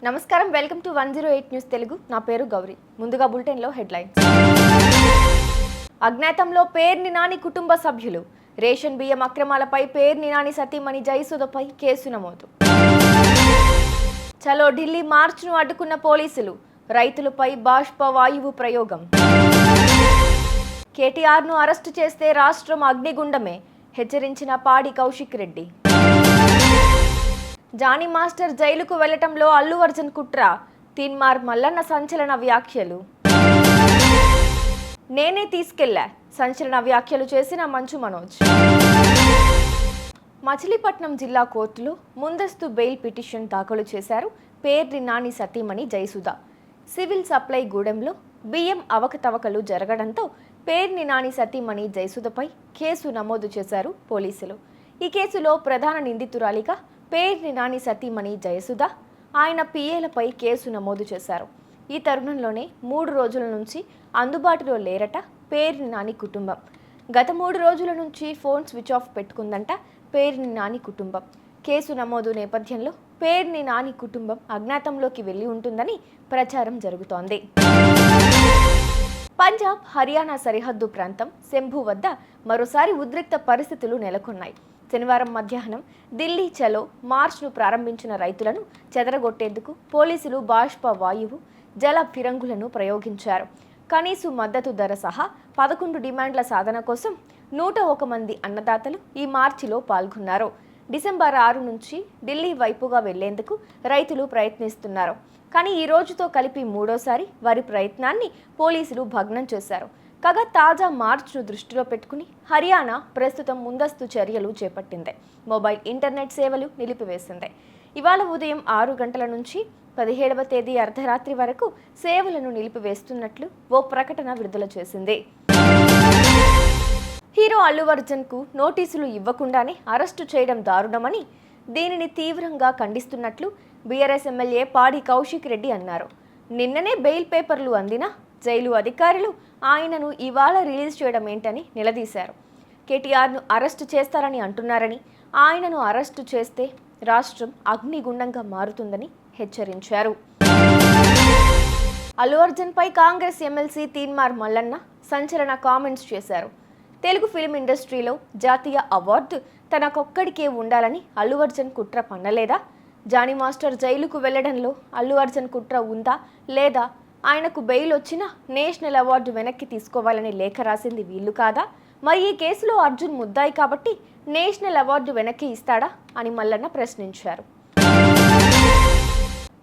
నమస్కారం, welcome to 108 news Telugu. నా పేరు గౌరీ. ముందుగా బులెటిన్ లో హెడ్లైన్స్. అజ్ఞాతంలో పేర్ని నాని కుటుంబ సభ్యులు. రేషన్ బియ్యం అక్రమాలపై పేర్ని నాని సతీమణి జయసుధపై కేసు నమోదు. చలో ఢిల్లీ మార్చ్ను అడ్డుకున్న పోలీసులు. రైతులపై బాష్ప వాయువు ప్రయోగం. కేటీఆర్ను అరెస్టు చేస్తే రాష్ట్రం అగ్నిగుండమే, హెచ్చరించిన పాడి కౌశిక్ రెడ్డి. జానీ మాస్టర్ జైలుకు వెళ్లటంలో అల్లు అర్జున్ కుట్ర. తీన్మార్ మల్లన్న సంచలన వ్యాఖ్యలు. నేనే తీసుకెళ్లా, సంచలన వ్యాఖ్యలు చేసిన మంచు మనోజ్. మచిలీపట్నం జిల్లా కోర్టులో ముందస్తు బెయిల్ పిటిషన్ దాఖలు చేశారు పేర్ని నాని సతీమణి జయసుధ. సివిల్ సప్లై గూడెంలో బియ్యం అవకతవకలు జరగడంతో పేర్ని నాని సతీమణి జయసుధపై కేసు నమోదు చేశారు పోలీసులు. ఈ కేసులో ప్రధాన నిందితురాలిగా పేర్ని నాని సతీమణి జయసుధ, ఆయన పిఏలపై కేసు నమోదు చేశారు. ఈ తరుణంలోనే 3 రోజుల నుంచి అందుబాటులో లేరట పేర్ని నాని కుటుంబం. గత 3 రోజుల నుంచి ఫోన్ స్విచ్ ఆఫ్ పెట్టుకుందంట పేర్ని నాని కుటుంబం. కేసు నమోదు నేపథ్యంలో పేర్ని నాని కుటుంబం అజ్ఞాతంలోకి వెళ్లి ఉంటుందని ప్రచారం జరుగుతోంది. పంజాబ్, హర్యానా సరిహద్దు ప్రాంతం శంభు వద్ద మరోసారి ఉద్రిక్త పరిస్థితులు నెలకొన్నాయి. శనివారం మధ్యాహ్నం ఢిల్లీ చలో మార్చ్ను ప్రారంభించిన రైతులను చెదరగొట్టేందుకు పోలీసులు బాష్ప వాయువు, జల ఫిరంగులను ప్రయోగించారు. కనీసు మద్దతు ధర సహా 11 డిమాండ్ల సాధన కోసం 101 మంది అన్నదాతలు ఈ మార్చిలో పాల్గొన్నారు. డిసెంబర్ 6 నుంచి ఢిల్లీ వైపుగా వెళ్లేందుకు రైతులు ప్రయత్నిస్తున్నారు. కానీ ఈ రోజుతో కలిపి 3వసారి వారి ప్రయత్నాన్ని పోలీసులు భగ్నం చేశారు. కాగా తాజా మార్చ్ను దృష్టిలో పెట్టుకుని హర్యానా ప్రస్తుతం ముందస్తు చర్యలు చేపట్టింది. మొబైల్ ఇంటర్నెట్ సేవలు నిలిపివేసింది. ఇవాళ ఉదయం 6 గంటల నుంచి 17వ తేదీ అర్ధరాత్రి వరకు సేవలను నిలిపివేస్తున్నట్లు ఓ ప్రకటన విడుదల చేసింది. హీరో అల్లు అర్జున్కు నోటీసులు ఇవ్వకుండానే అరెస్టు చేయడం దారుణమని, దీనిని తీవ్రంగా ఖండిస్తున్నట్లు బీఆర్ఎస్ ఎమ్మెల్యే పాడి కౌశిక్ రెడ్డి అన్నారు. నిన్ననే బెయిల్ పేపర్లు అందినా జైలు అధికారులు ఆయనను ఇవాళ రిలీజ్ చేయడం ఏంటని నిలదీశారు. కేటీఆర్ను అరెస్టు చేస్తారని అంటున్నారని, ఆయనను అరెస్టు చేస్తే రాష్ట్రం అగ్నిగుండంగా మారుతుందని హెచ్చరించారు. అల్లు అర్జున్పై కాంగ్రెస్ ఎమ్మెల్సీ తీన్మార్ మల్లన్న సంచలన కామెంట్స్ చేశారు. తెలుగు ఫిల్మ్ ఇండస్ట్రీలో జాతీయ అవార్డు తనకొక్కడికే ఉండాలని అల్లు అర్జున్ కుట్ర పన్నలేదా? జానీ మాస్టర్ జైలుకు వెళ్లడంలో అల్లు అర్జున్ కుట్ర ఉందా లేదా? ఆయనకు బెయిల్ వచ్చినా నేషనల్ అవార్డు వెనక్కి తీసుకోవాలని లేఖ రాసింది వీళ్ళు కాదా? మరి ఈ కేసులో అర్జున్ ముద్దాయి కాబట్టి నేషనల్ అవార్డు వెనక్కి ఇస్తాడా అని మల్లన్న ప్రశ్నించారు.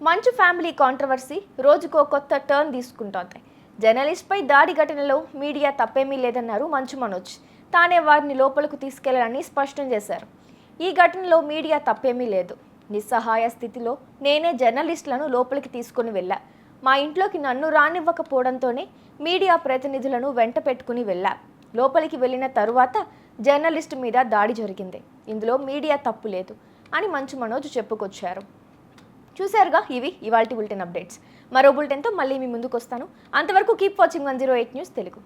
మంచు ఫ్యామిలీ కాంట్రవర్సీ రోజుకో కొత్త టర్న్ తీసుకుంటోంది. జర్నలిస్ట్పై దాడి ఘటనలో మీడియా తప్పేమీ లేదన్నారు మంచు మనోజ్. తానే వారిని లోపలకు తీసుకెళ్లాలని స్పష్టం చేశారు. ఈ ఘటనలో మీడియా తప్పేమీ లేదు. నిస్సహాయ స్థితిలో నేనే జర్నలిస్టులను లోపలికి తీసుకుని వెళ్ళా. మా ఇంట్లోకి నన్ను రానివ్వకపోవడంతోనే మీడియా ప్రతినిధులను వెంట పెట్టుకుని వెళ్ళా. లోపలికి వెళ్ళిన తరువాత జర్నలిస్టు మీద దాడి జరిగింది. ఇందులో మీడియా తప్పు లేదు అని మంచు మనోజ్ చెప్పుకొచ్చారు. చూశారుగా, ఇవి ఇవాల్టి బులెటిన్ అప్డేట్స్. మరో బులెటిన్తో మళ్ళీ మీ ముందుకు వస్తాను. అంతవరకు కీప్ వాచింగ్ 108 న్యూస్ తెలుగు.